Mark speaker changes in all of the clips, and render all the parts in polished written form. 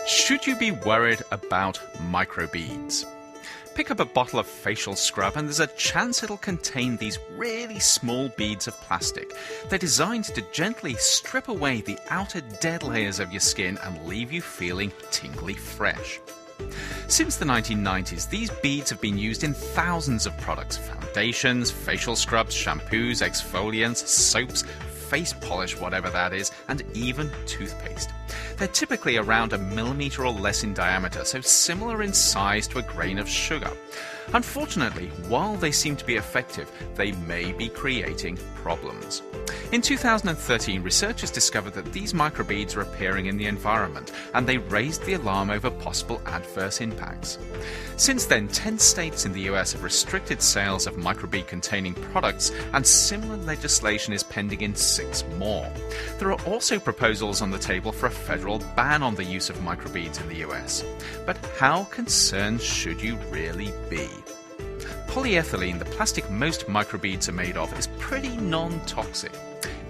Speaker 1: Should you be worried about microbeads? Pick up a bottle of facial scrub and there's a chance it'll contain these really small beads of plastic. They're designed to gently strip away the outer dead layers of your skin and leave you feeling tingly fresh. Since the 1990s, these beads have been used in thousands of products: foundations, facial scrubs, shampoos, exfoliants, soaps, face polish, whatever that is, and even toothpaste. They're typically around 1 millimeter or less in diameter, so similar in size to a grain of sugar. Unfortunately, while they seem to be effective, they may be creating problems. In 2013, researchers discovered that these microbeads are appearing in the environment, and they raised the alarm over possible adverse impacts. Since then, 10 states in the US have restricted sales of microbead-containing products, and similar legislation is pending in 6 more. There are also proposals on the table for a federal ban on the use of microbeads in the US. But how concerned should you really be? Polyethylene, the plastic most microbeads are made of, is pretty non-toxic.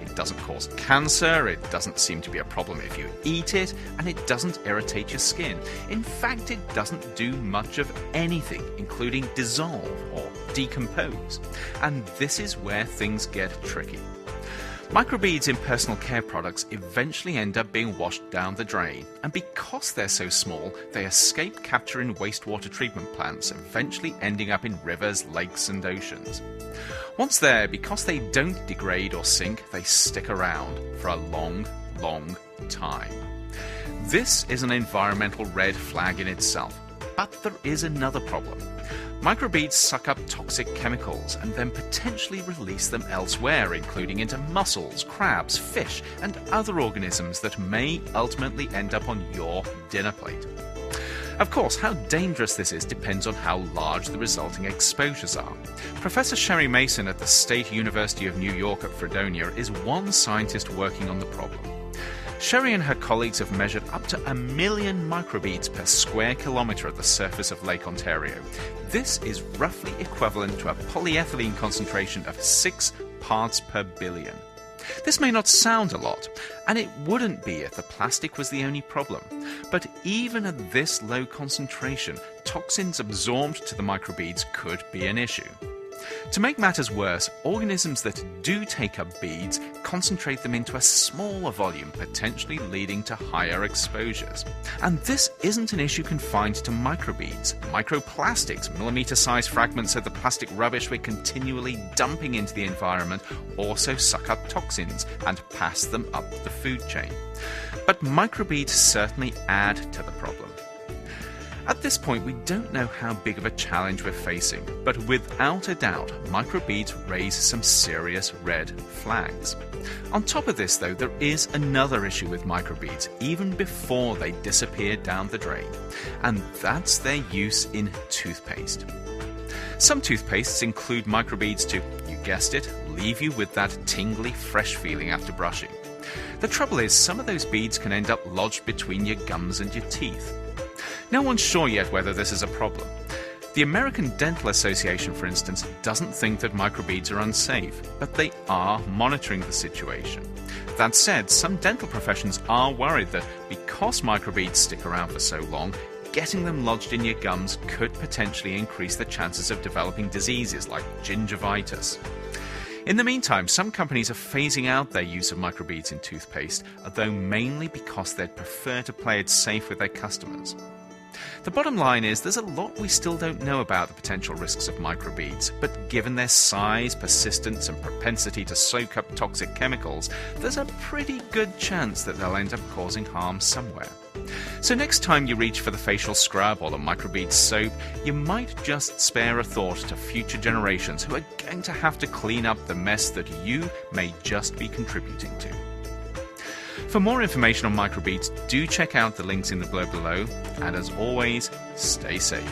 Speaker 1: It doesn't cause cancer, it doesn't seem to be a problem if you eat it, and it doesn't irritate your skin. In fact, it doesn't do much of anything, including dissolve or decompose. And this is where things get tricky. Microbeads in personal care products eventually end up being washed down the drain, and because they're so small, they escape capture in wastewater treatment plants, eventually ending up in rivers, lakes, and oceans. Once there, because they don't degrade or sink, they stick around for a long, long time. This is an environmental red flag in itself, but there is another problem. Microbeads suck up toxic chemicals and then potentially release them elsewhere, including into mussels, crabs, fish, and other organisms that may ultimately end up on your dinner plate. Of course, how dangerous this is depends on how large the resulting exposures are. Professor Sherry Mason at the State University of New York at Fredonia is one scientist working on the problem. Sherry and her colleagues have measured up to 1 million microbeads per square kilometre at the surface of Lake Ontario. This is roughly equivalent to a polyethylene concentration of 6 parts per billion. This may not sound a lot, and it wouldn't be if the plastic was the only problem. But even at this low concentration, toxins absorbed to the microbeads could be an issue. To make matters worse, organisms that do take up beads concentrate them into a smaller volume, potentially leading to higher exposures. And this isn't an issue confined to microbeads. Microplastics, millimeter-sized fragments of the plastic rubbish we're continually dumping into the environment, also suck up toxins and pass them up the food chain. But microbeads certainly add to the problem. At this point, we don't know how big of a challenge we're facing, but without a doubt, microbeads raise some serious red flags. On top of this, though, there is another issue with microbeads, even before they disappear down the drain, and that's their use in toothpaste. Some toothpastes include microbeads to, you guessed it, leave you with that tingly, fresh feeling after brushing. The trouble is, some of those beads can end up lodged between your gums and your teeth. No one's sure yet whether this is a problem. The American Dental Association, for instance, doesn't think that microbeads are unsafe, but they are monitoring the situation. That said, some dental professions are worried that because microbeads stick around for so long, getting them lodged in your gums could potentially increase the chances of developing diseases like gingivitis. In the meantime, some companies are phasing out their use of microbeads in toothpaste, though mainly because they'd prefer to play it safe with their customers. The bottom line is there's a lot we still don't know about the potential risks of microbeads, but given their size, persistence, and propensity to soak up toxic chemicals, there's a pretty good chance that they'll end up causing harm somewhere. So next time you reach for the facial scrub or the microbead soap, you might just spare a thought to future generations who are going to have to clean up the mess that you may just be contributing to. For more information on microbeads, do check out the links in the blurb below, and as always, stay safe.